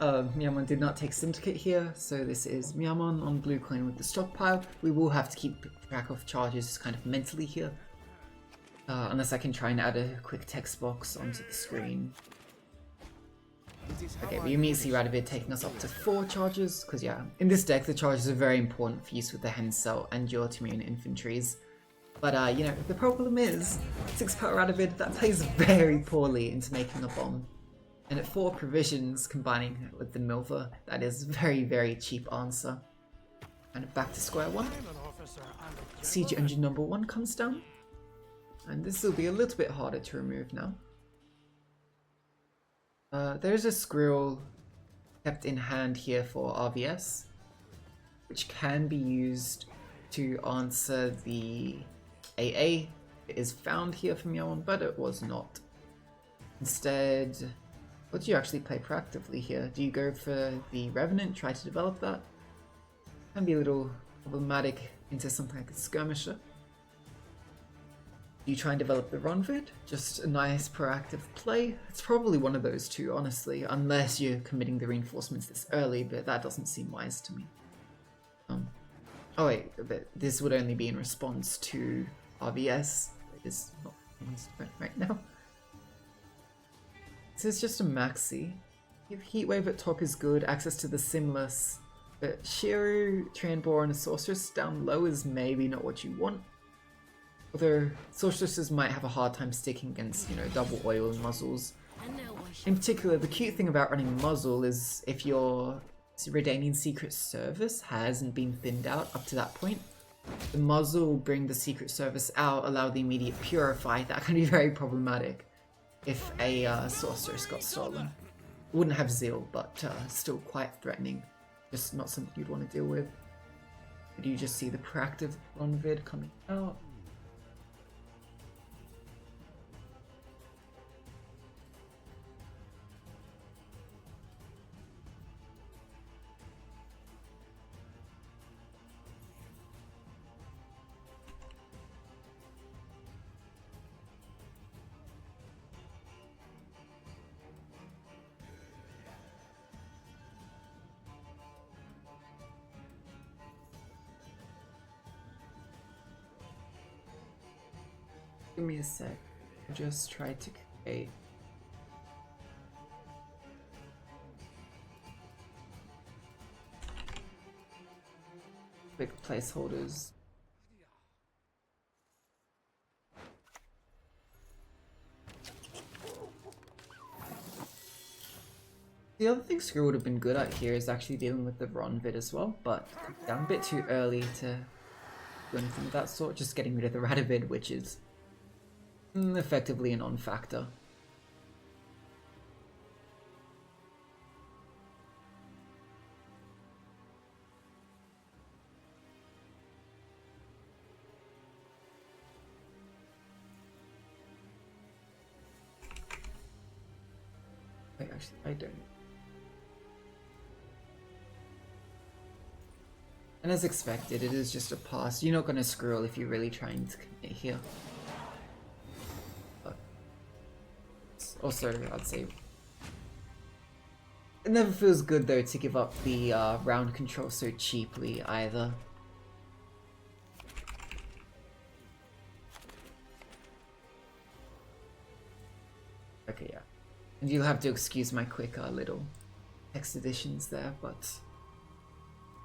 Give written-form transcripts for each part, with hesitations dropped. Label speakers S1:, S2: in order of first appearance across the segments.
S1: Myamon did not take Syndicate here, so this is Myamon on blue coin with the stockpile. We will have to keep track of charges kind of mentally here. Unless I can try and add a quick text box onto the screen. Okay, but you may see Radovid taking us up to 4 charges, because yeah, in this deck the charges are very important for use with the Hen Cell and your Timian infantries. But you know, the problem is, 6 power Radovid, that plays very poorly into making a bomb. And at 4 provisions, combining it with the Milva, that is very, very cheap answer. And back to square one. Siege engine number 1 comes down. And this will be a little bit harder to remove now. There's a Skrill kept in hand here for RVS, which can be used to answer the AA. It is found here from Myamon, but it was not. Instead, what do you actually play proactively here? Do you go for the Revenant, try to develop that? Can be a little problematic into something like a Skirmisher. Do you try and develop the Ronvid? Just a nice proactive play? It's probably one of those two, honestly, unless you're committing the reinforcements this early, but that doesn't seem wise to me. Oh wait, but this would only be in response to RVS. It is not right now. This is just a maxi. If Heatwave at top is good, access to the Simless, but Shiru, Trianbor, and a Sorceress down low is maybe not what you want. Although Sorceresses might have a hard time sticking against, you know, double oil and muzzles. In particular, the cute thing about running muzzle is if your Redanian Secret Service hasn't been thinned out up to that point, the muzzle will bring the Secret Service out, allow the immediate purify. That can be very problematic if a Sorceress got stolen. Wouldn't have Zeal, but still quite threatening. Just not something you'd want to deal with. But you just see the proactive Ronvid coming out. Give me a sec. I just tried to create quick placeholders. The other thing Screw would have been good at here is actually dealing with the Ronvid as well, but I'm a bit too early to do anything of that sort, just getting rid of the Radovid, which is effectively a non-factor. Wait, actually, I don't. And as expected, it is just a pass. You're not going to scroll if you're really trying to commit here. Also, I'd say it never feels good though to give up the round control so cheaply either. Okay, yeah. And you'll have to excuse my quick little text additions there, but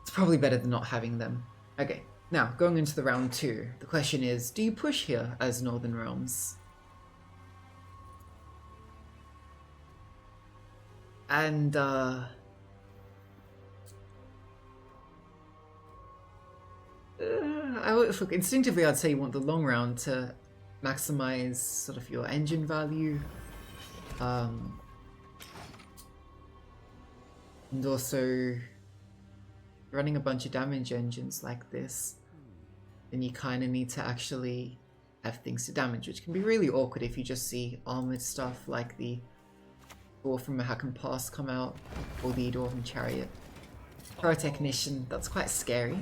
S1: it's probably better than not having them. Okay, now going into the round 2, the question is, do you push here as Northern Realms? And look, instinctively I'd say you want the long round to maximize sort of your engine value, and also running a bunch of damage engines like this, then you kind of need to actually have things to damage, which can be really awkward if you just see armored stuff like the Door from Mahakam Pass come out, or the Dwarven Chariot. Pyrotechnician, that's quite scary.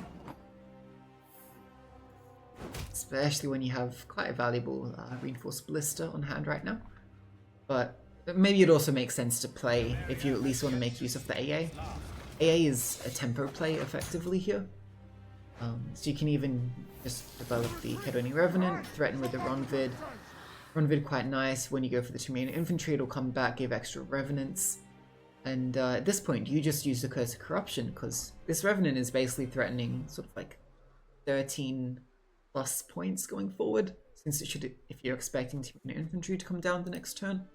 S1: Especially when you have quite a valuable Reinforced Ballista on hand right now. But maybe it also makes sense to play if you at least want to make use of the AA. AA is a tempo play effectively here. So you can even just develop the Kedoni Revenant, threaten with the Ronvid. Ronvid quite nice. When you go for the Tremere Infantry, it'll come back, give extra Revenants. And at this point, you just use the Curse of Corruption, because this Revenant is basically threatening sort of like 13 plus points going forward, since it should, if you're expecting Tremere Infantry to come down the next turn.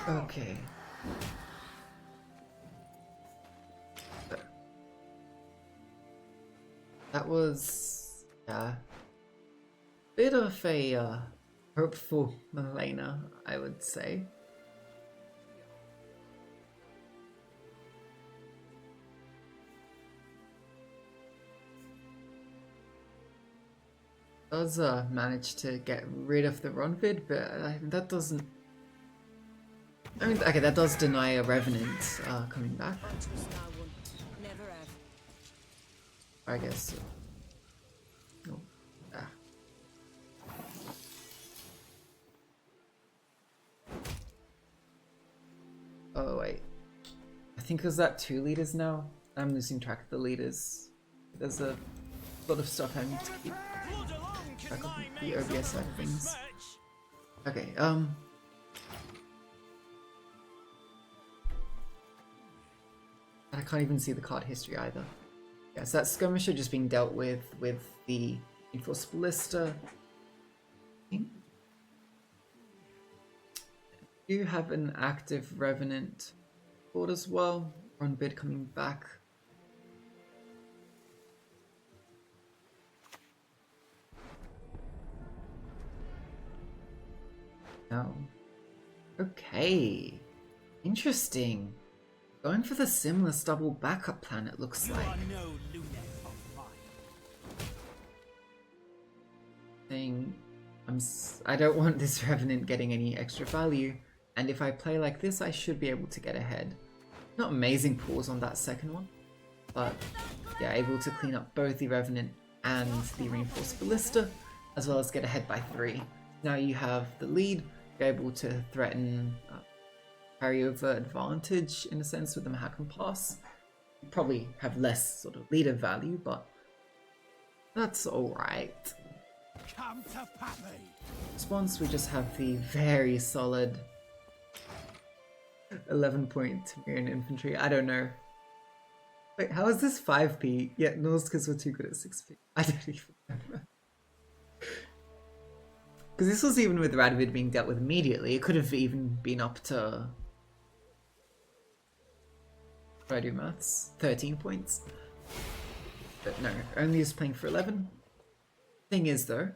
S1: Okay. That was a bit of a hopeful Milena, I would say. Does manage to get rid of the Ronvid, but that doesn't. I mean, okay, that does deny a Revenant coming back. I guess so. No. Ah. Oh, wait. I think because that 2 leaders now, I'm losing track of the leaders. There's a lot of stuff I need to keep track of the OBS side of things. Okay, I can't even see the card history either. Yeah, so that skirmisher just being dealt with the Reinforced Ballista. You have an active Revenant board as well. On bid coming back. No. Okay. Interesting. Going for the Simless double backup plan, it looks like. Saying, I don't want this Revenant getting any extra value, and if I play like this, I should be able to get ahead. Not amazing pulls on that second one, but yeah, able to clean up both the Revenant and the Reinforced Ballista, as well as get ahead by 3. Now you have the lead, you're able to threaten carryover advantage in a sense with the Mahakam Pass. You probably have less sort of leader value, but that's alright. Response, we just have the very solid 11-point Temerian Infantry. I don't know. Wait, how is this 5p? Yet Norskas were too good at 6p. I don't even remember. Because this was even with Radovid being dealt with immediately. It could have even been up to... What do I do maths? 13 points. But no, only is playing for 11. Thing is though,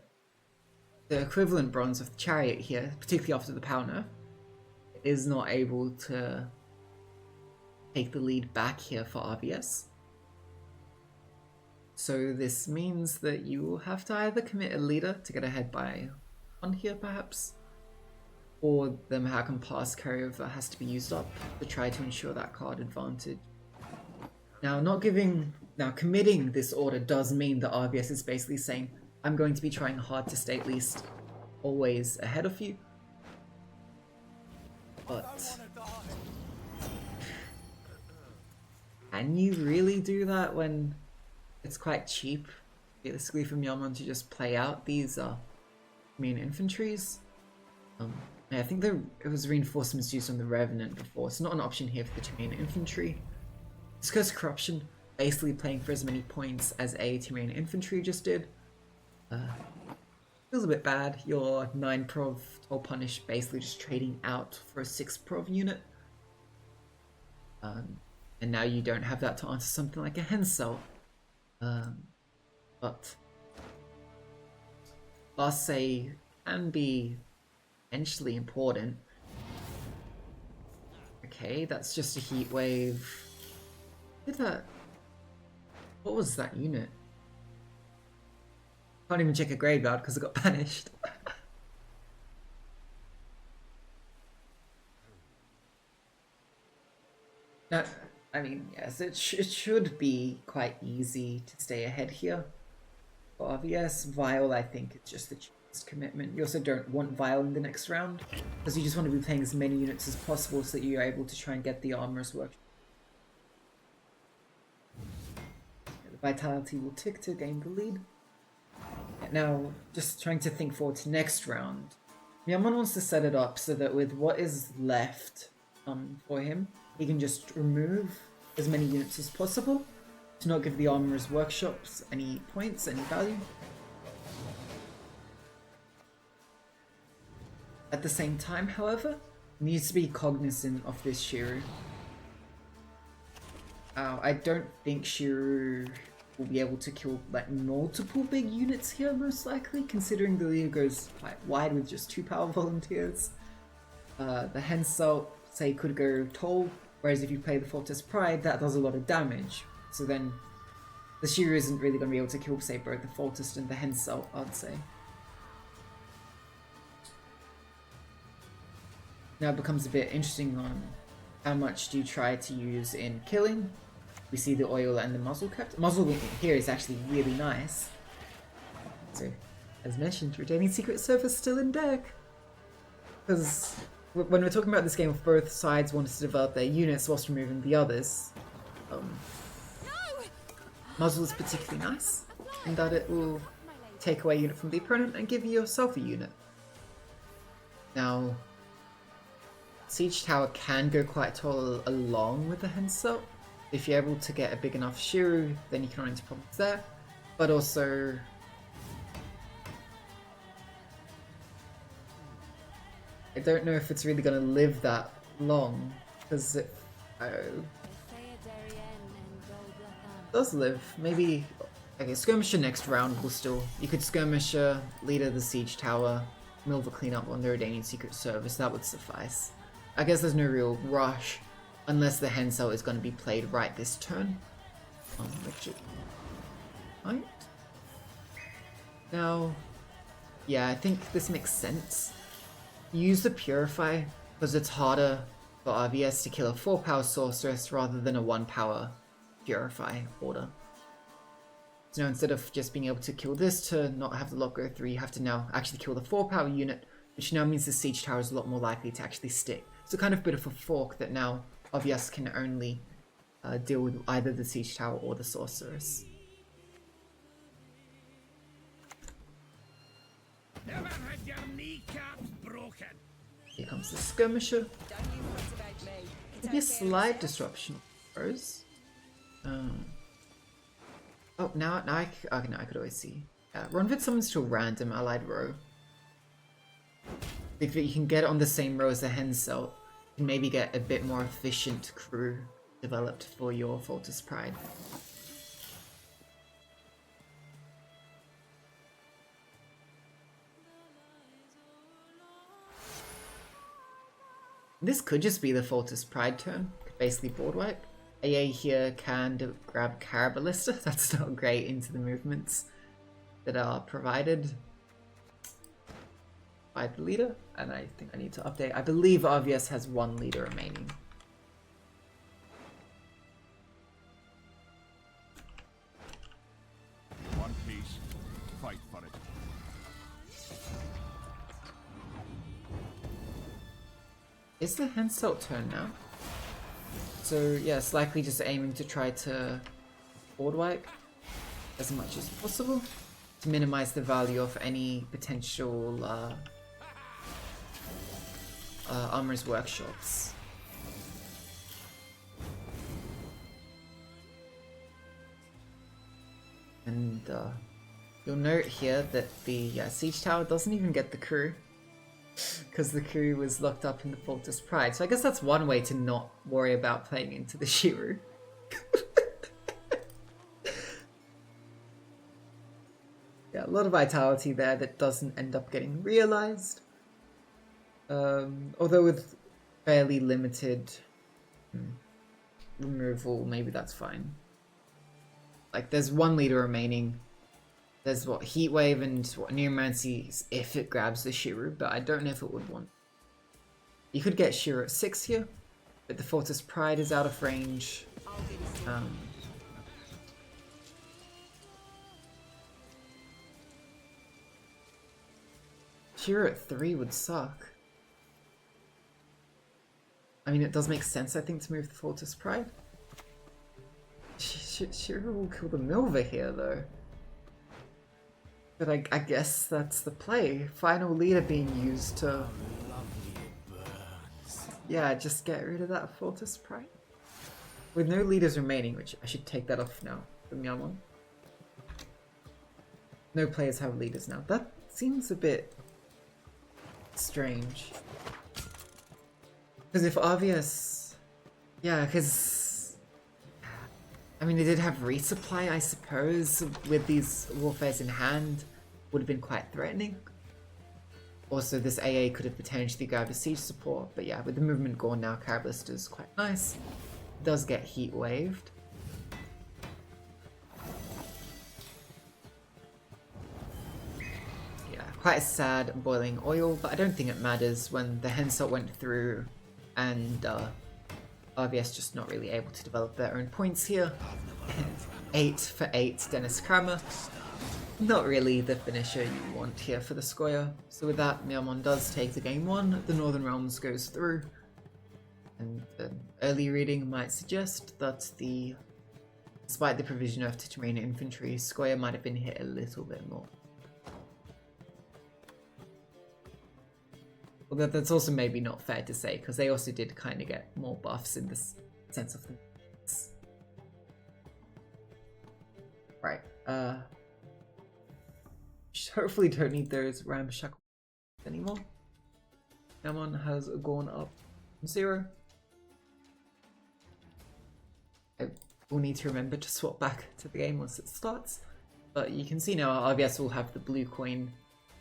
S1: the equivalent bronze of the Chariot here, particularly after the power nerf, is not able to take the lead back here for RBS. So this means that you will have to either commit a leader to get ahead by 1 here perhaps, or the Mahakam Pass carryover has to be used up to try to ensure that card advantage. Now committing this order does mean that RBS is basically saying, I'm going to be trying hard to stay at least always ahead of you. But can you really do that when it's quite cheap, realistically, for Myamon to just play out these main infantries? I think it was reinforcements used on the Revenant before. It's not an option here for the Temerian Infantry. This Curse of Corruption, basically playing for as many points as a Temerian Infantry just did. Feels a bit bad. Your 9 prov Toll Punish basically just trading out for a 6 prov unit. And now you don't have that to answer something like a Hensel. But Last Say can be potentially important. Okay, that's just a heat wave. What did that? What was that unit? Can't even check a graveyard because it got banished. No, I mean, yes, it should be quite easy to stay ahead here. For obvious, Vile, I think it's just the cheapest commitment. You also don't want Vile in the next round, because you just want to be playing as many units as possible so that you're able to try and get the Armorer's Workshop. The Vitality will tick to gain the lead. Now, just trying to think forward to next round. Myamon wants to set it up so that with what is left for him, he can just remove as many units as possible to not give the Armorer's Workshops any points, any value. At the same time, however, he needs to be cognizant of this Shiru. I don't think Shiru will be able to kill like multiple big units here, most likely, considering the leader goes quite wide with just 2 power volunteers. The Hensalt, say, could go Toll, whereas if you play the Fortress Pride, that does a lot of damage. So then the Shiru isn't really going to be able to kill, say, both the Fortress and the Hensalt, I'd say. Now it becomes a bit interesting on how much do you try to use in killing. We see the oil and the muzzle kept. Muzzle here is actually really nice. So, as mentioned, retaining Secret Service still in deck. Because when we're talking about this game, if both sides wanted to develop their units whilst removing the others, Muzzle is particularly nice in that it will take away a unit from the opponent and give yourself a unit. Now, Siege Tower can go quite tall along with the Hensalt. If you're able to get a big enough Shiru, then you can run into problems there. But also, I don't know if it's really going to live that long, because it does live. Maybe, okay, Skirmisher next round will still, you could Skirmisher, Leader the Siege Tower, mill the cleanup on the Redanian Secret Service, that would suffice. I guess there's no real rush, unless the Hensalt is going to be played right this turn. Right? Now, yeah, I think this makes sense. Use the Purify, because it's harder for RVS to kill a 4-power Sorceress rather than a 1-power Purify order. So now instead of just being able to kill this to not have the lock go through, you have to now actually kill the 4-power unit, which now means the Siege Tower is a lot more likely to actually stick. It's a kind of bit of a fork that now RVS can only deal with either the Siege Tower or the Sorceress.
S2: Never had your kneecaps broken.
S1: Here comes the Skirmisher. Maybe a slight disruption first. Oh, now I could always see. Ronvid summons to a random allied row. If you can get it on the same row as the Hensalt, you can maybe get a bit more efficient crew developed for your Fortress Pride. This could just be the Fortress Pride turn, basically board wipe. AA here can grab Carabalista, that's not great into the movements that are provided by the leader, and I think I need to update. I believe RVS has 1 leader remaining.
S2: One piece, fight for it.
S1: Is the Hensalt turn now? So yeah, it's likely just aiming to try to board wipe as much as possible to minimize the value of any potential Armorer's Workshops. And you'll note here that the Siege Tower doesn't even get the crew, because the crew was locked up in the Fortress Pride. So I guess that's one way to not worry about playing into the Shiru. a lot of vitality there that doesn't end up getting realized. Although with fairly limited removal, maybe that's fine. Like, there's one leader remaining. There's what, Heatwave and what, Neuromancy if it grabs the Shiru, but I don't know if it would want. You could get Shiru at 6 here, but the Fortis Pride is out of range. Shiru at 3 would suck. I mean, it does make sense, I think, to move the Fortis Pride. Shiru will kill the Milva here, though. But I guess that's the play. Final leader being used to... Yeah, just get rid of that Fortis Pride. With no leaders remaining, which I should take that off now for Myamon. No players have leaders now. That seems a bit strange. Because if obvious... Yeah, because... I mean, they did have resupply, I suppose, with these warfares in hand. Would have been quite threatening. Also, this AA could have potentially grabbed a siege support, but yeah, with the movement gone now, Carabalist is quite nice. It does get heat waved. Yeah, quite a sad boiling oil, but I don't think it matters when the Hensult went through and RBS just not really able to develop their own points here. 8 for 8, Dennis Kramer. Not really the finisher you want here for the Squire. So with that, Myamon does take the game 1, the Northern Realms goes through. And an early reading might suggest that despite the provision of Titterine infantry, Squire might have been hit a little bit more. Although that's also maybe not fair to say, because they also did kind of get more buffs in this sense of things. Right, hopefully don't need those ramshackle anymore. Myamon has gone up 0. I will need to remember to swap back to the game once it starts. But you can see now RBS will have the blue coin.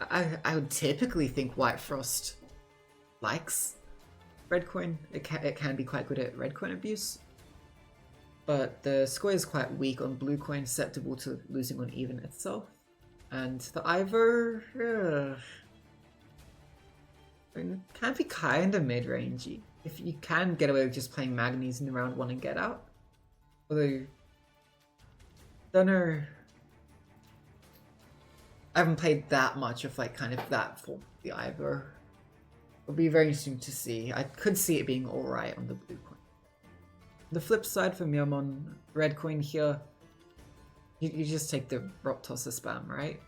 S1: I would typically think White Frost likes red coin. It can be quite good at red coin abuse. But the square is quite weak on blue coin, susceptible to losing on even itself. And the Ivor I mean, it can be kind of mid-rangey. If you can get away with just playing Manganese in the round 1 and get out. Although, don't know. I haven't played that much of like kind of that for the Ivor. It'll be very interesting to see. I could see it being alright on the blue coin. The flip side for Myamon, red coin here, you just take the Rock Tosser spam, right?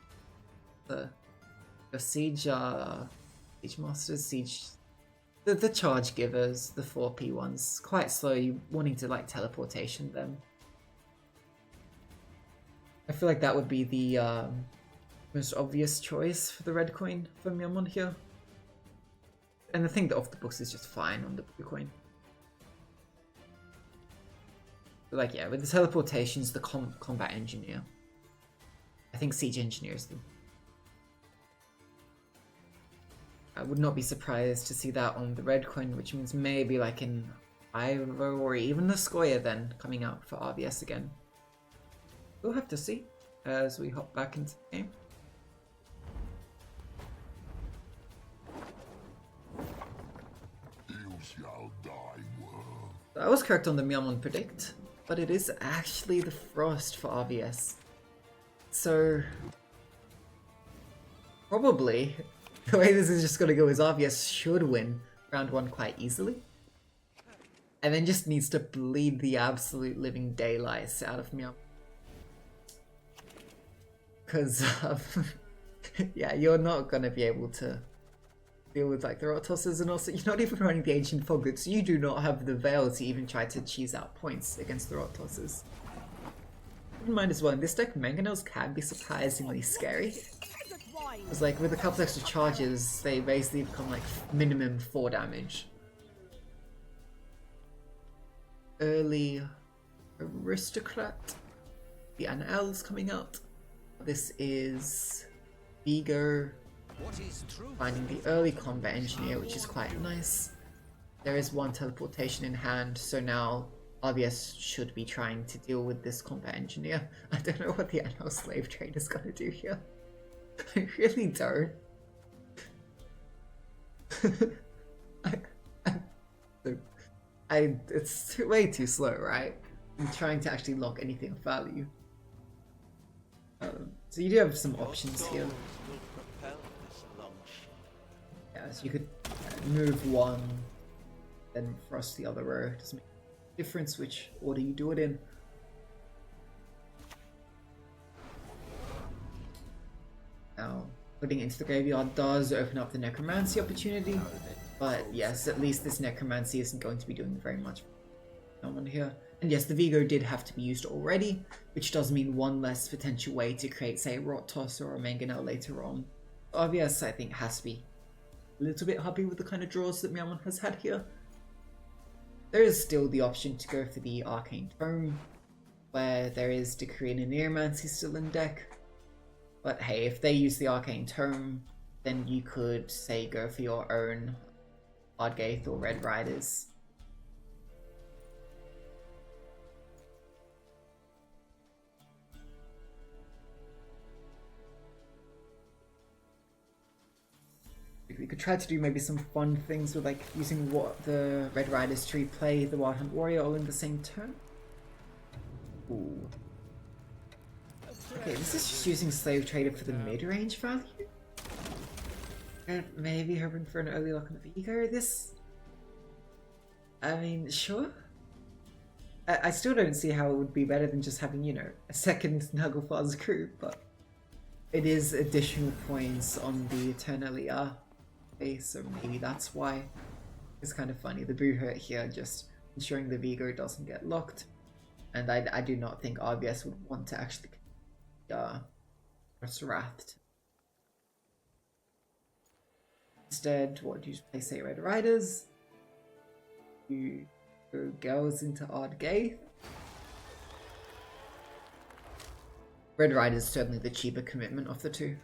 S1: The siege, siege masters, siege, the charge givers, the 4P ones, quite slow. You wanting to like teleportation them. I feel like that would be the most obvious choice for the red coin for Myamon here. And I think the off the books is just fine on the blue coin. But like, yeah, with the teleportations, the combat engineer. I think siege engineer is the... I would not be surprised to see that on the red coin, which means maybe like in Ivor or even the Squire then coming out for RBS again. We'll have to see as we hop back into the game. I was correct on the Myamon predict, but it is actually the Frost for RBS. So, probably, the way this is just going to go is RBS should win round 1 quite easily. And then just needs to bleed the absolute living daylights out of Myamon. Because, yeah, you're not going to be able to deal with like the Rock Tossers, and also you're not even running the Ancient Foglet, so you do not have the Veil to even try to cheese out points against the Rock Tossers. Keep in mind as well, in this deck, Mangonels can be surprisingly scary. Because like with a couple extra charges, they basically become like minimum 4 damage. Early Aristocrat. The NL's coming out. This is Vigo finding the early combat engineer, which is quite nice. There is one teleportation in hand, so now RBS should be trying to deal with this combat engineer. I don't know what the NL slave trade is gonna do here. I really don't. It's way too slow, right? I'm trying to actually lock anything of value. So you do have some options here. Yeah, so you could move one, then frost the other row. Doesn't make a difference which order you do it in. Now, putting it into the graveyard does open up the necromancy opportunity, but yes, at least this necromancy isn't going to be doing very much on here. And yes, the Vigo did have to be used already, which does mean one less potential way to create, say, a Rot Toss or a Mangonel later on. RBS, I think, has to be a little bit happy with the kind of draws that Myamon has had here. There is still the option to go for the Arcane Tome, where there is Decree and Neomancy still in deck. But hey, if they use the Arcane Tome, then you could, say, go for your own Ardgaith or Red Riders. We could try to do maybe some fun things with like using what the Red Riders to replay the Wild Hunt Warrior all in the same turn. Ooh. Okay, this is just using Slave Trader for the mid-range value. And maybe hoping for an early lock on the Vigo. This, I mean, sure. I still don't see how it would be better than just having, you know, a second Naglfar's crew, but it is additional points on the Eternalia. So maybe that's why. It's kind of funny. The Boo Hurt here just ensuring the Vigo doesn't get locked. And I do not think RBS would want to actually Wrath. Instead, what do you play, say, Red Riders? You go girls into Ardgaith. Red Riders is certainly the cheaper commitment of the two.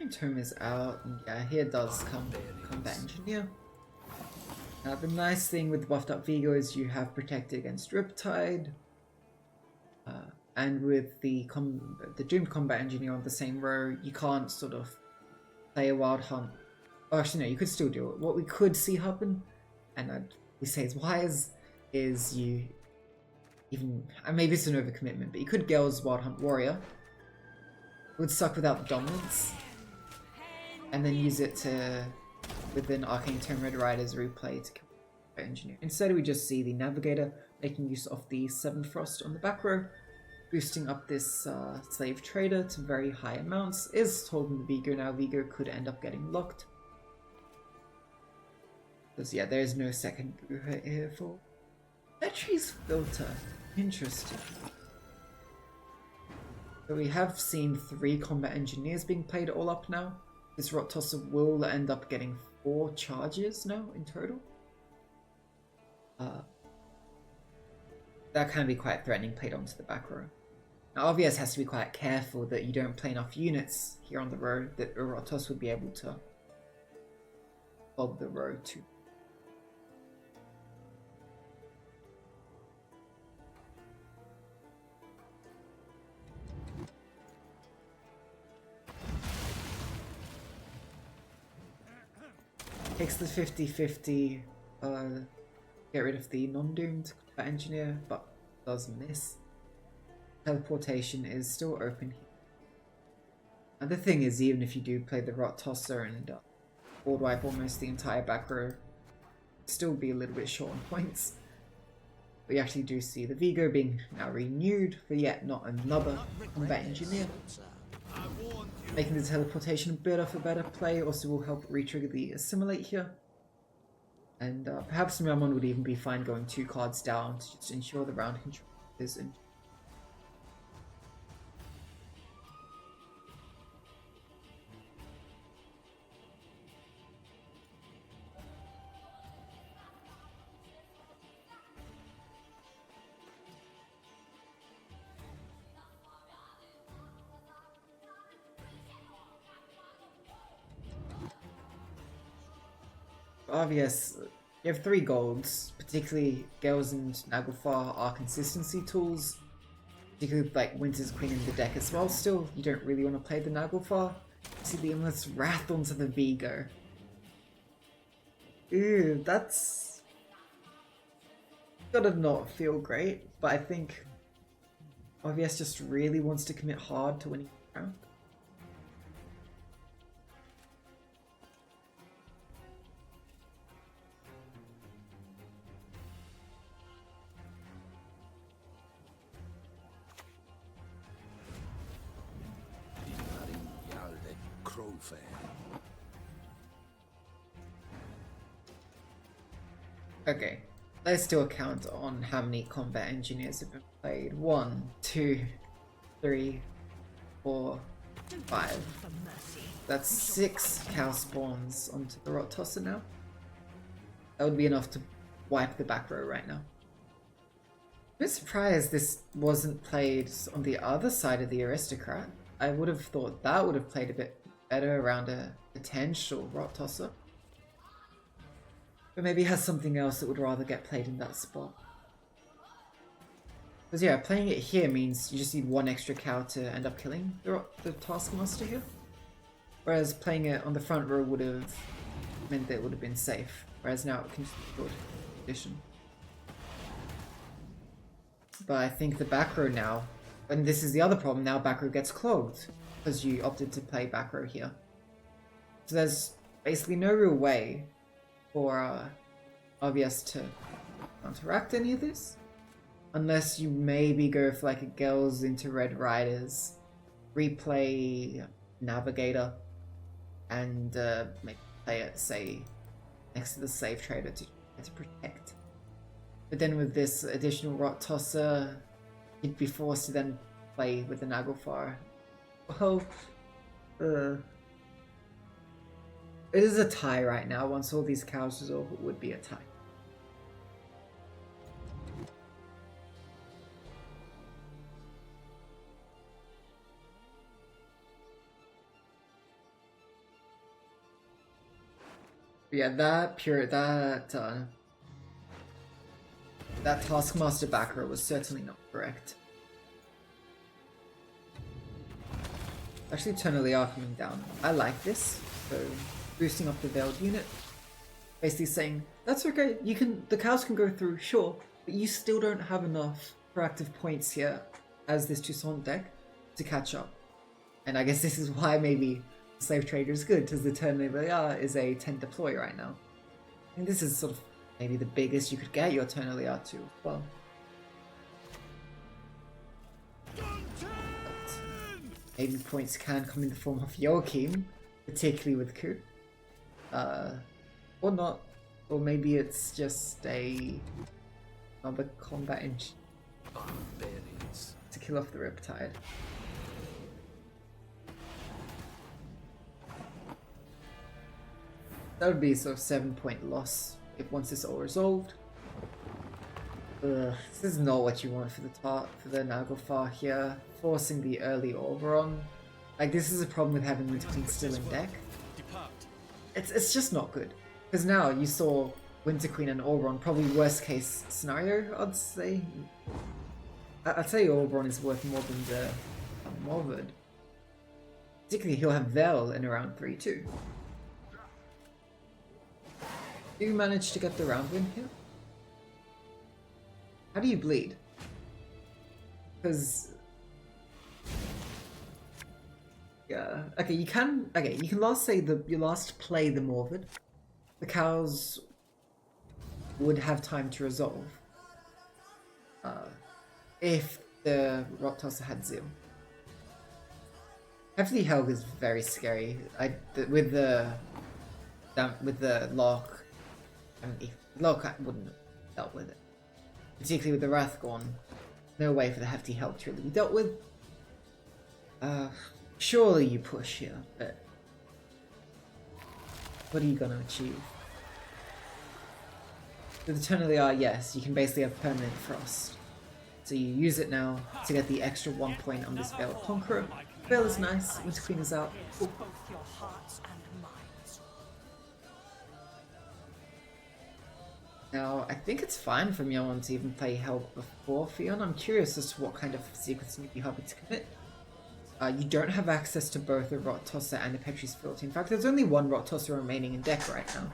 S1: Tome is out, and yeah, here does come Combat Engineer. The nice thing with buffed up Vigo is you have protected against Riptide, and with the Doomed Combat Engineer on the same row, you can't sort of play a Wild Hunt. Oh, actually, no, you could still do it. What we could see happen, and we say it's wise, is you even, maybe it's an overcommitment, but you could Gale's Wild Hunt Warrior. It would suck without the dominance. And then use it to, with an Arcane Tome Red Riders replay to kill the Engineer. Instead, we just see the Navigator making use of the 7 Frost on the back row, boosting up this Slave Trader to very high amounts. Is holding the Vigo now. Vigo could end up getting locked. Because yeah, there is no second Boo Hurt here for Petri's Filter. Interesting. So we have seen 3 Combat Engineers being played all up now. This Rot Tosser will end up getting 4 charges now in total. That can be quite threatening played onto the back row. Now RBS has to be quite careful that you don't play enough units here on the row that a Rot Toss would be able to fob the row to. Takes the 50-50, get rid of the non-doomed combat engineer, but does miss. Teleportation is still open here. And the thing is, even if you do play the Rot Tosser and board wipe almost the entire back row, still be a little bit short on points. We actually do see the Vigo being now renewed for yet not another combat engineer. Making the teleportation a bit of a better play also will help re-trigger the assimilate here. And perhaps Myamon would even be fine going 2 cards down to just ensure the round control is in. obvious. You have 3 golds, particularly Gales and Naglfar are consistency tools. Particularly like Winter's Queen in the deck as well. Still, you don't really want to play the Naglfar. See the Endless Wrath onto the Vigo. Ew, that's gotta not feel great, but I think OVS just really wants to commit hard to winning the round. Okay, let's do a count on how many combat engineers have been played. 1, 2, 3, 4, 5. That's 6 cow spawns onto the Rot Tosser now. That would be enough to wipe the back row right now. I'm a bit surprised this wasn't played on the other side of the Aristocrat. I would have thought that would have played a bit better around a potential Rot Tosser. But maybe it has something else that would rather get played in that spot. Because yeah, playing it here means you just need 1 extra cow to end up killing the Taskmaster here. Whereas playing it on the front row would have meant that it would have been safe. Whereas now it can just be good addition. But I think the back row now, and this is the other problem, now back row gets clogged. Because you opted to play back row here. So there's basically no real way for OBS to counteract any of this. Unless you maybe go for like a Girls into Red Riders, replay Navigator, and maybe play it, say, next to the Slave Trader to protect. But then with this additional Rot Tosser, you'd be forced to then play with the Naglfar. Well, it is a tie right now. Once all these cows resolve, it would be a tie. But yeah, that Taskmaster backer was certainly not correct. Actually, Eternally are coming down. I like this. So boosting up the Veiled unit, basically saying that's okay. The cows can go through, sure, but you still don't have enough proactive points here as this Toussaint deck to catch up. And I guess this is why maybe Slave Trader is good, because the Eternally is a 10 deploy right now. I think this is sort of maybe the biggest you could get your Eternally to as well. Maybe points can come in the form of Joachim, particularly with Ku. Or not. Or maybe it's just another combat engine to kill off the Riptide. That would be sort of 7-point loss if once it's all resolved. This is not what you want for the Naglfar here. Forcing the early Oberon. Like, this is a problem with having Winter Queen still in deck. It's just not good. Because now you saw Winter Queen and Oberon, probably worst case scenario, I'd say. I'd say Oberon is worth more than the Morvid. Particularly he'll have Veil in around 3 too. Do you manage to get the round win here? How do you bleed? Because yeah, okay, you can last play the Morvid. The cows would have time to resolve. If the Rot Tosser had Zil. Hefty Helg is very scary. With the lock, I mean, lock I wouldn't have dealt with it. Particularly with the Wrath gone, no way for the Hefty Helg to really be dealt with. Surely you push here, but what are you gonna achieve? With Eternally yes, you can basically have permanent frost. So you use it now to get the extra 1 point on this Veiled Conqueror. Veil is nice, Winter Queen is out. Cool. Now, I think it's fine for Myamon to even play Helg before Fion. I'm curious as to what kind of sequencing you'd be happy to commit. You don't have access to both a Rot Tosser and a Petri's Filter. In fact, there's only one Rot Tosser remaining in deck right now.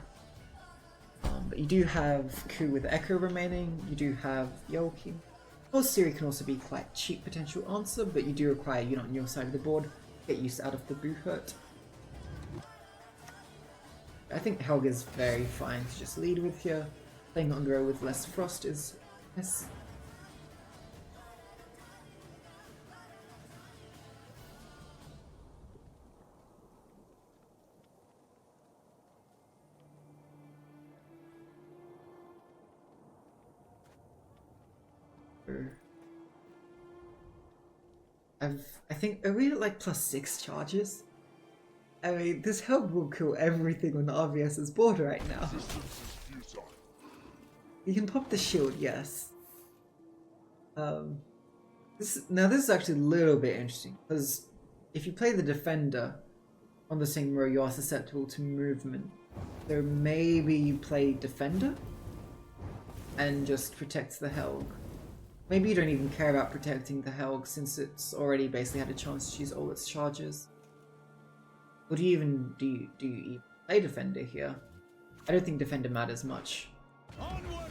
S1: But you do have Ku with Echo remaining, you do have Yoki. Or Siri can also be quite cheap potential answer, but you do require unit on your side of the board, get use out of the Boo Hurt. I think Helg is very fine to just lead with here. Playing on row with less frost is nice. I think, are we at like +6 charges? I mean, this Helg will kill everything on RVS's board right now. You can pop the shield, yes. This is actually a little bit interesting, because if you play the defender on the same row, you are susceptible to movement. So maybe you play defender and just protect the Helg. Maybe you don't even care about protecting the Helg since it's already basically had a chance to use all its charges. Or do you even play defender here? I don't think defender matters much.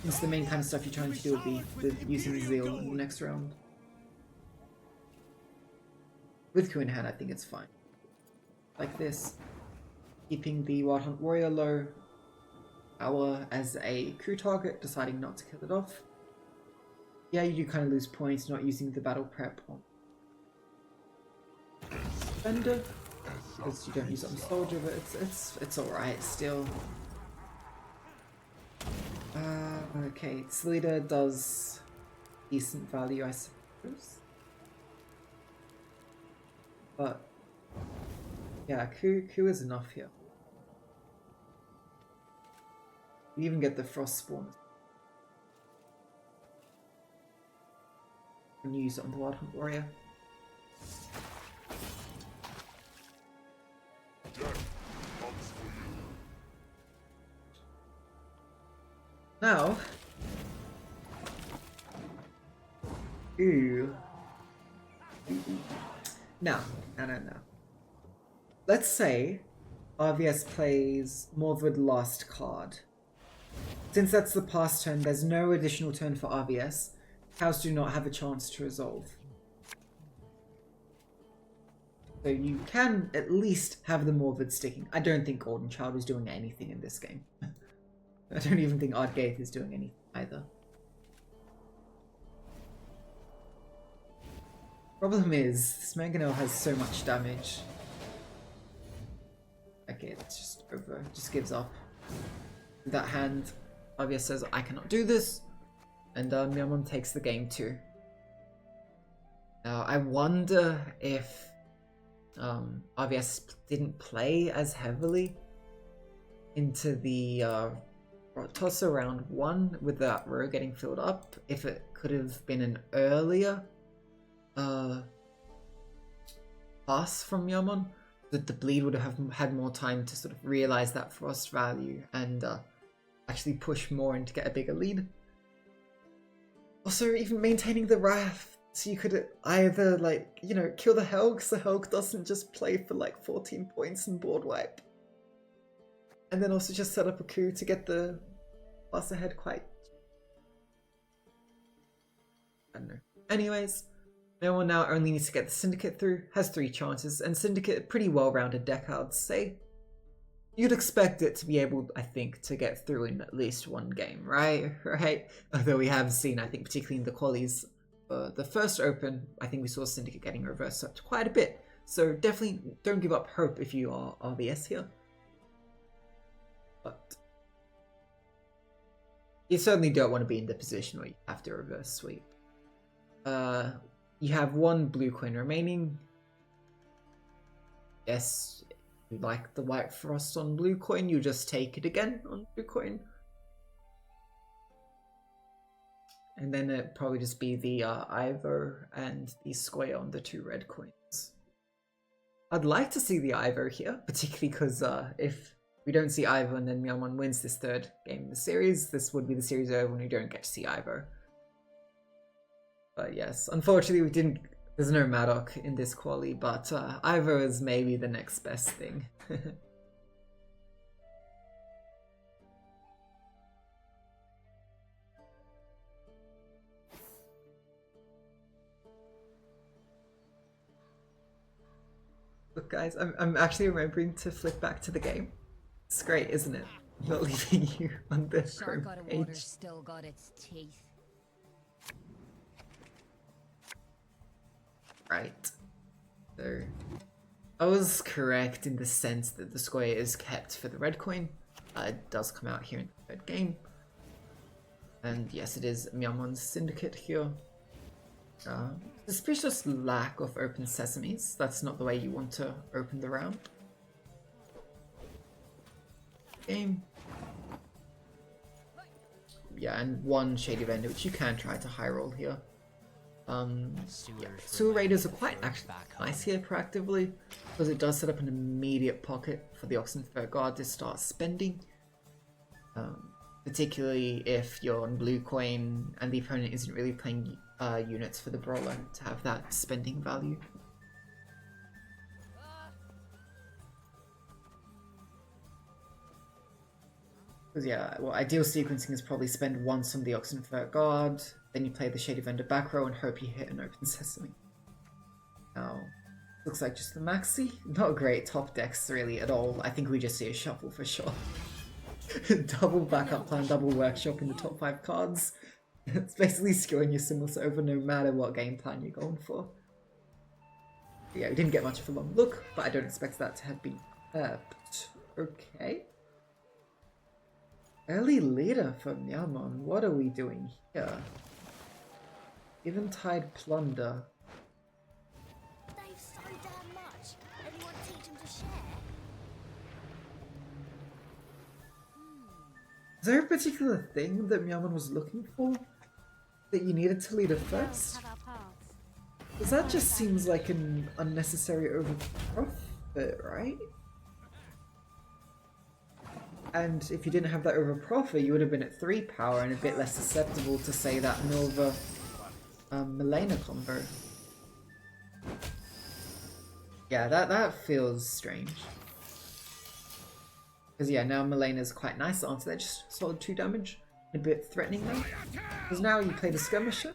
S1: Since the main kind of stuff you're trying to do would be with using Zeal in the next round. With Ku in hand, I think it's fine. Like this. Keeping the Wild Hunt Warrior low. Power as a Ku target, deciding not to kill it off. Yeah, you do kind of lose points not using the battle prep on defender. Because you don't use it on soldier, but it's alright still. Okay, Sleater does decent value, I suppose. But yeah, Ku is enough here. You even get the Frost Spawn. And use it on the Wild Hunt Warrior. Now, no. Let's say RVS plays Morvud last card. Since that's the pass turn, there's no additional turn for RVS. Cows do not have a chance to resolve. So you can at least have the Morvud sticking. I don't think Golden Child is doing anything in this game. I don't even think Ardgaith is doing anything either. Problem is, this Mangonel has so much damage. Okay, it's just over. Just gives up. With that hand, RVS says, I cannot do this. And Myamon takes the game too. Now, I wonder if RVS didn't play as heavily into the Tosser round 1 with that row getting filled up, if it could have been an earlier pass from Myamon, that the bleed would have had more time to sort of realize that frost value and actually push more and to get a bigger lead. Also, even maintaining the Wrath, so you could either, like, you know, kill the Helg so Helg doesn't just play for like 14 points and board wipe. And then also just set up a Ku to get the pass ahead quite... I don't know. Anyways, Myamon now only needs to get the Syndicate through, has 3 chances, and Syndicate, pretty well-rounded deck, I'd say. You'd expect it to be able, I think, to get through in at least one game, right? Although we have seen, I think, particularly in the qualies, the first open, I think we saw Syndicate getting reverse swept quite a bit. So definitely don't give up hope if you are RVS here. But you certainly don't want to be in the position where you have to reverse sweep. You have 1 blue coin remaining. Yes, if you like the white frost on blue coin, you just take it again on blue coin. And then it'd probably just be the Ivor and the square on the 2 red coins. I'd like to see the Ivor here, particularly because if we don't see either and then Myamon wins this third game in the series, this would be the series over when we don't get to see either. But yes, unfortunately there's no Madoc in this quali, but Ivor is maybe the next best thing. Look guys, I'm actually remembering to flip back to the game. It's great, isn't it? Not leaving you on the Chrome page.
S3: Still got its teeth.
S1: Right. So I was correct in the sense that the square is kept for the red coin. It does come out here in the third game. And yes, it is Myamon's syndicate here. Suspicious lack of open sesames. That's not the way you want to open the round. Game. Yeah, and one Shady Vendor, which you can try to high roll here. Yeah, Sewer Raiders are quite actually nice here proactively, because it does set up an immediate pocket for the Oxenfurt Guard to start spending. Particularly if you're on blue coin and the opponent isn't really playing units for the brawler to have that spending value. Because yeah, well, ideal sequencing is probably spend once on the Oxenfurt Guard, then you play the Shady Vendor back row and hope you hit an open sesame. Now, looks like just the maxi. Not great top decks really at all. I think we just see a shuffle for sure. Double backup plan, double workshop in the top 5 cards. It's basically screwing your symbols over no matter what game plan you're going for. But yeah, we didn't get much of a long look, but I don't expect that to have been kept. Okay. Early leader for Myamon. What are we doing here? Eventide Plunder.
S3: They've so damn much. Anyone teach them to share?
S1: Is there a particular thing that Myamon was looking for that you needed to lead a first? Because that just seems like an unnecessary overprofit, right? And if you didn't have that overprofit, you would have been at 3 power and a bit less susceptible to, say, that Milva Milena combo. Yeah, that feels strange. Because yeah, now Milena's quite nice onto that, just solid 2 damage. A bit threatening though. Because now you play the Skirmisher,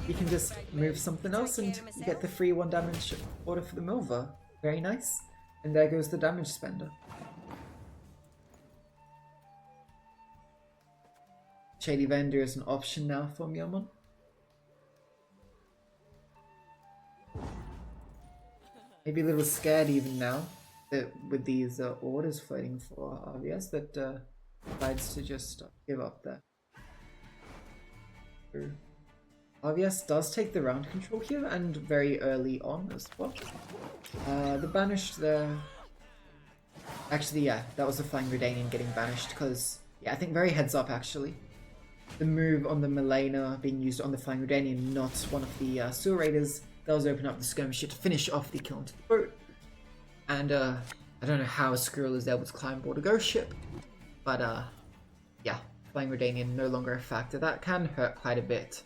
S1: you can just move something else and you get the free 1 damage order for the Milva. Very nice. And there goes the damage spender. Shady Vendor is an option now for Myamon. Maybe a little scared even now that with these orders floating for RVS that decides to just give up there. RVS does take the round control here and very early on as well. The banished there. Actually, yeah, that was the Flying Redanian getting banished because, yeah, I think very heads up actually. The move on the Milena being used on the Flying Redanian, not one of the Sewer Raiders. That was open up the Skirmisher to finish off the kill onto the boat. And I don't know how a Squirrel is able to climb board a ghost ship. But yeah, Flying Redanian no longer a factor. That can hurt quite a bit.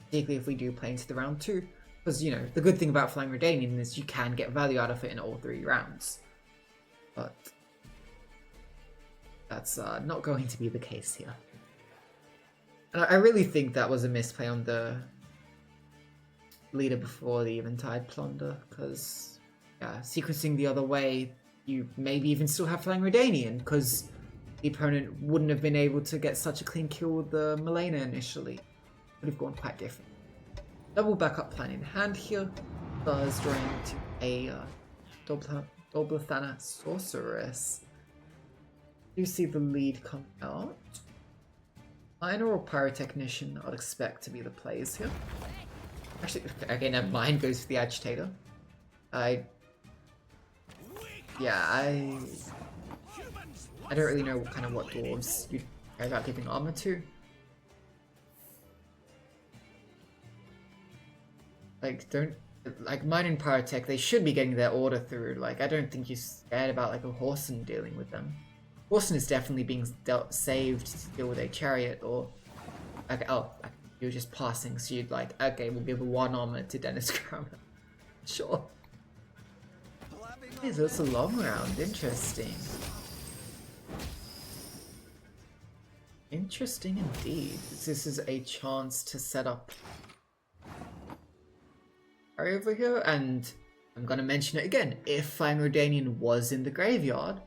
S1: Particularly if we do play into the round 2. Because, you know, the good thing about Flying Redanian is you can get value out of it in all 3 rounds. But that's not going to be the case here. And I really think that was a misplay on the leader before the Eventide Plunder, because yeah, sequencing the other way, you maybe even still have Flying Redanian, because the opponent wouldn't have been able to get such a clean kill with the Milena initially. Would have gone quite different. Double backup plan in hand here, thus drawing to a Doblathana Sorceress. You see the lead come out. Miner or Pyrotechnician, I'd expect to be the plays here. Actually, okay, never mind, goes for the Agitator. I don't really know what dwarves you care about giving armor to. Like, don't like modern Pyrotech, they should be getting their order through. Like, I don't think you're scared about like a Horson dealing with them. Horson is definitely being saved to deal with a chariot, or like, oh, you're just passing, so you'd like, okay, we'll give a 1 armor to Dennis Kramer. Sure. Hey, so it's a long round. Interesting. Interesting indeed. This is a chance to set up over here, and I'm gonna mention it again. If Fine Rodanian was in the graveyard,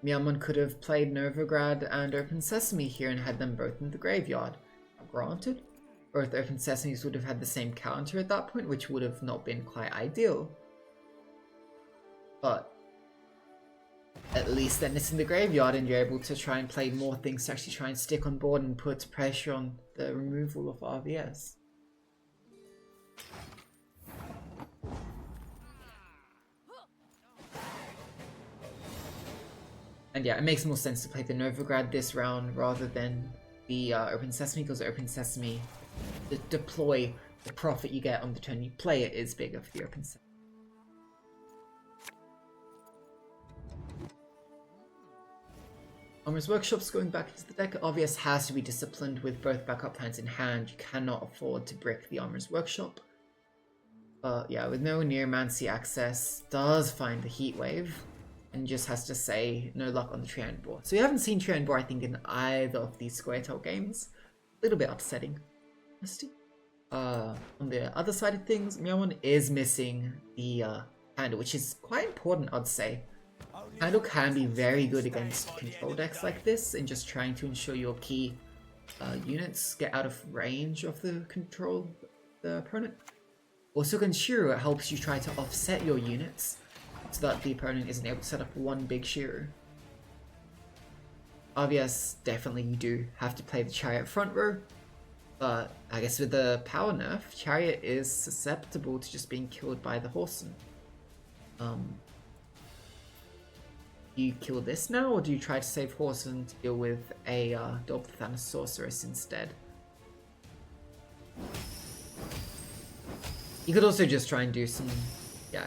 S1: Myamon could have played Novigrad and Open Sesame here and had them both in the graveyard. Granted, both Open Sesames would have had the same counter at that point, which would have not been quite ideal. But at least then it's in the graveyard and you're able to try and play more things to actually try and stick on board and put pressure on the removal of RVS. And yeah, it makes more sense to play the Novigrad this round rather than the Open Sesame, because Open Sesame, the deploy, the profit you get on the turn you play it is bigger for the Open Sesame. Armor's Workshop's going back into the deck. RVS has to be disciplined with both backup plans in hand. You cannot afford to brick the Armor's Workshop. But yeah, with no Neomancy access, does find the Heat Wave. And just has to say no luck on the Trian board. So you haven't seen Trian board, I think, in either of these Square-tail games. A little bit upsetting. On the other side of things, Myamon is missing the handle, which is quite important, I'd say. Handle can be very good against control decks like this, and just trying to ensure your key units get out of range of the opponent. Also, Shiro, it helps you try to offset your units so that the opponent isn't able to set up one big Shiro. Obvious, definitely you do have to play the Chariot front row, but I guess with the power nerf, Chariot is susceptible to just being killed by the Horson. Do you kill this now, or do you try to save Horson to deal with a Dolphin Sorceress instead? You could also just try and do some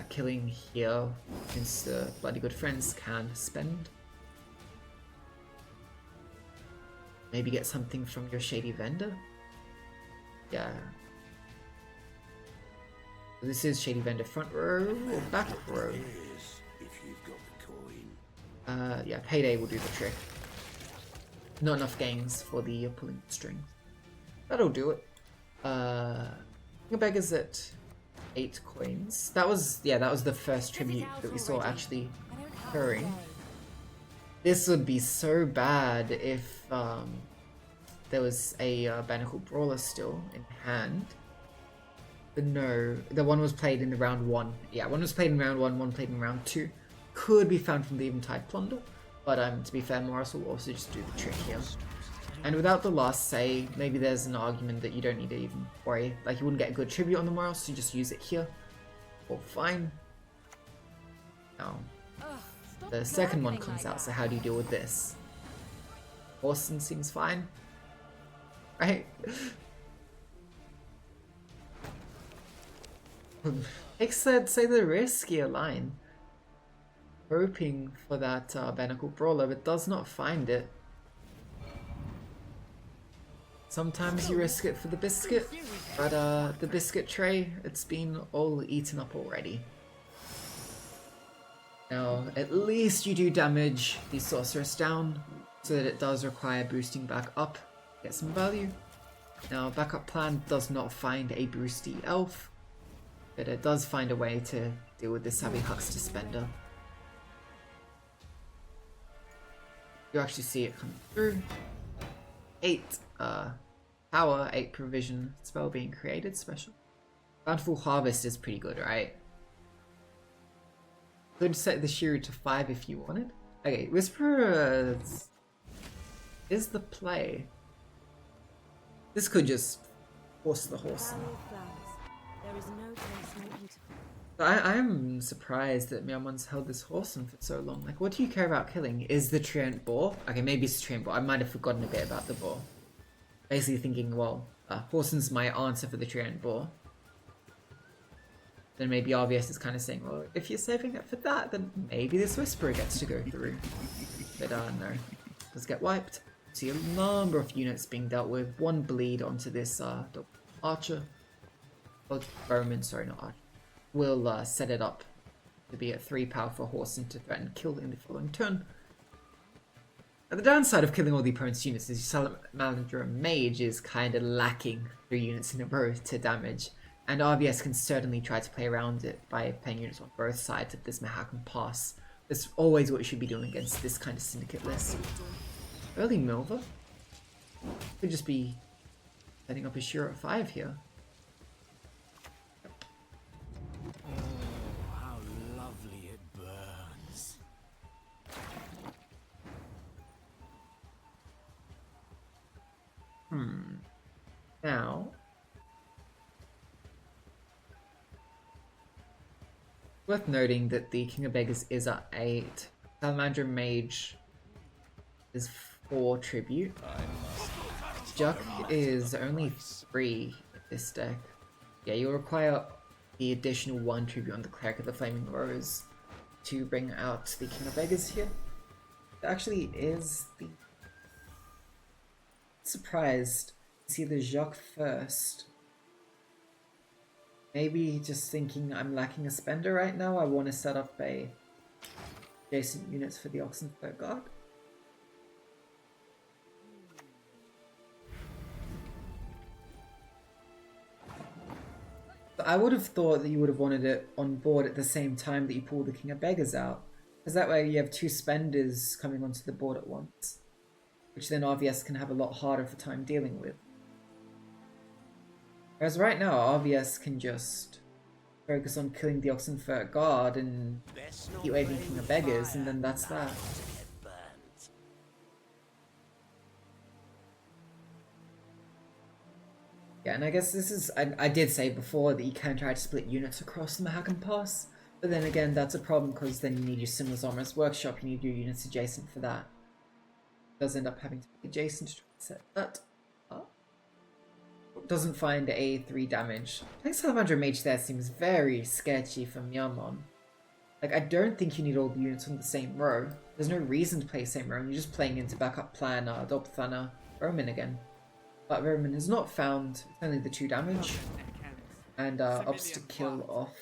S1: killing here, since the Bloody Good Friends can spend. Maybe get something from your Shady Vendor? Yeah. This is Shady Vendor front row or back row? Yeah, Payday will do the trick. Not enough games for the pulling strings. That'll do it. Beggar's at 8 coins. That was the first tribute that we saw actually occurring. This would be so bad if there was a Barnacle Brawler still in hand. But no, the one was played in the round 1. Yeah, one was played in round 1, one played in round 2. Could be found from the Eventide Plunder, but to be fair, Morris will also just do the trick here. And without the last say, maybe there's an argument that you don't need to even worry. Like, you wouldn't get a good tribute on the Morris, so you just use it here. Or fine. Now, the second one comes out, so how do you deal with this? Horson seems fine. Right? Takes that, say, the riskier line. Hoping for that Barnacle Brawler, but does not find it. Sometimes you risk it for the biscuit, but the biscuit tray, it's been all eaten up already. Now, at least you do damage the Sorceress down, so that it does require boosting back up, get some value. Now, backup plan does not find a boosty elf, but it does find a way to deal with the Savvy Huckster Spender. You actually see it come through. 8 power, 8 provision spell being created, special. Bountiful Harvest is pretty good, right? Could set the Shiro to 5 if you wanted. Okay, Whisperer is the play. This could just force the horse in. I am surprised that Myamon's held this Horson for so long. Like, what do you care about killing? Is the Treant Boar? Okay, maybe it's Treant Boar. I might have forgotten a bit about the Boar. Basically thinking, well, Horson's my answer for the Treant Boar. then maybe RVS is kind of saying, well, if you're saving it for that, then maybe this Whisperer gets to go through. But no, does get wiped. See a number of units being dealt with. One bleed onto this Archer. Or Bowman, sorry, not Archer. Will set it up to be a 3 powerful horse and to threaten kill in the following turn. Now, the downside of killing all the opponent's units is your Salamander and Mage is kind of lacking 3 units in a row to damage. And RVS can certainly try to play around it by playing units on both sides of this Manhattan Pass. That's always what you should be doing against this kind of syndicate list. Early Milva? Could just be setting up a Shiro at 5 here.
S2: Oh, how lovely it burns.
S1: Now, worth noting that the King of Beggars is at 8. Salamander Mage is 4 tribute. Juck is only 3 in this deck. Yeah, you'll require the additional 1 tribute on the Cleric of the Flaming Rose to bring out the King of Beggars here. It actually is the... Surprised to see the Jacques first. Maybe just thinking I'm lacking a spender right now. I want to set up a adjacent units for the Oxenfurt Guard. But I would have thought that you would have wanted it on board at the same time that you pull the King of Beggars out. Because that way you have 2 spenders coming onto the board at once. Which then RVS can have a lot harder for time dealing with. Whereas right now, RVS can just focus on killing the Oxenfurt Guard and keep waving King of Beggars, and then that's that. Yeah, and I guess this is... I did say before that you can try to split units across the Mahakam Pass, but then again, that's a problem because then you need your Simla's Armorer's Workshop, you need your units adjacent for that. It does end up having to be adjacent to try to set that up. Doesn't find a 3 damage. I think Salamander Mage there seems very sketchy for Myamon. Like, I don't think you need all the units on the same row. There's no reason to play the same row, you're just playing into backup plan Dobthana Roman again. But Roman has not found, it's only the 2 damage, and opts to kill off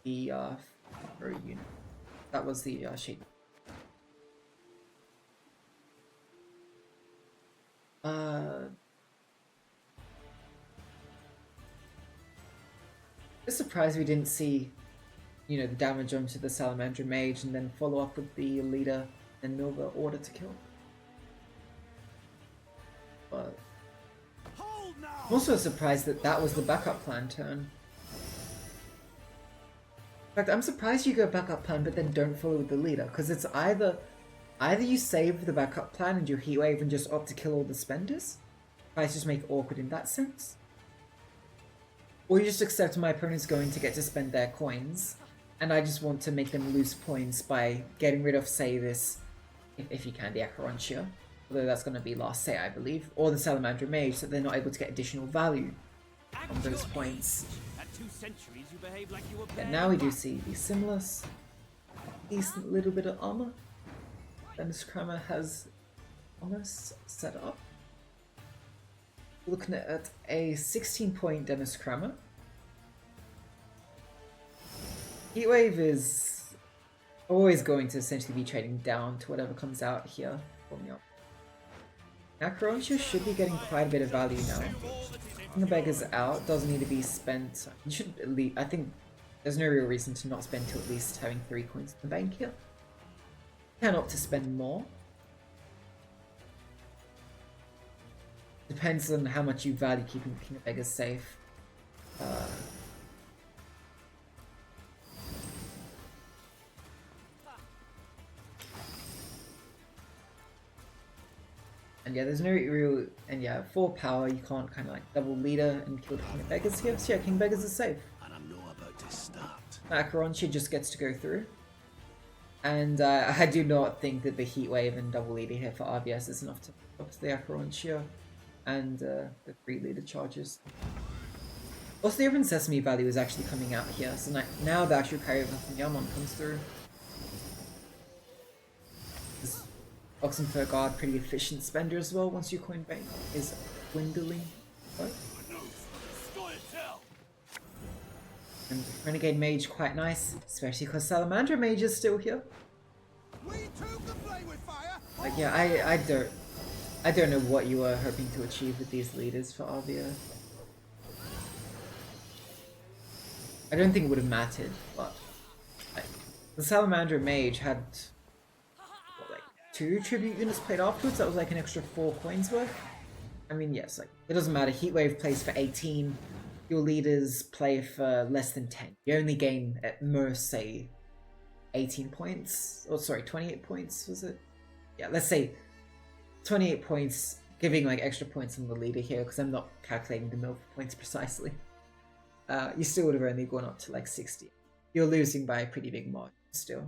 S1: the row unit. That was the shape. Just surprised we didn't see, you know, the damage onto the Salamander Mage and then follow up with the leader and Milva order to kill. But I'm also surprised that that was the backup plan turn. In fact, I'm surprised you go backup plan but then don't follow with the leader, because it's either you save the backup plan and you heatwave and just opt to kill all the spenders. Fights just make it awkward in that sense. Or you just accept my opponent's going to get to spend their coins, and I just want to make them lose points by getting rid of, say, this, if you can, the Acherontia, although that's going to be last say, I believe, or the Salamander Mage, so they're not able to get additional value on those points. Yeah, now we do see the Simulus, decent little bit of armor. Dennis Kramer has almost set up. Looking at a 16-point Dennis Kramer. Heatwave is always going to essentially be trading down to whatever comes out here for me. Acherontia should be getting quite a bit of value now. King of Beggars out, doesn't need to be spent. You should at least, I think there's no real reason to not spend to at least having 3 coins in the bank here. Can opt to spend more. Depends on how much you value keeping the King of Beggars safe. And yeah, there's no real... And yeah, 4 power, you can't kind of like double leader and kill the King of Beggars here. So yeah, King of Beggars is safe.
S2: And I'm not about to start.
S1: Acherontia just gets to go through. And I do not think that the Heatwave and double leader here for RVS is enough to stop the Acherontia and the 3 leader charges. Also, the Urban Sesame value is actually coming out here, so now the actual carry over from Myamon comes through. This Oxenfur Guard, pretty efficient spender as well once your coin bank is dwindling. What? And Renegade Mage quite nice, especially because Salamander Mage is still here. Like yeah, I don't know what you were hoping to achieve with these leaders for Arvia. I don't think it would have mattered, but like, the Salamander Mage had what, like 2 tribute units played afterwards. That was like an extra 4 coins worth. I mean, yes, like it doesn't matter. Heatwave plays for 18. Your leaders play for less than 10. You only gain at most, say, 18 points. Oh, sorry, 28 points, was it? Yeah, let's say 28 points, giving like extra points on the leader here, because I'm not calculating the mill points precisely. You still would have only gone up to like 60. You're losing by a pretty big margin still.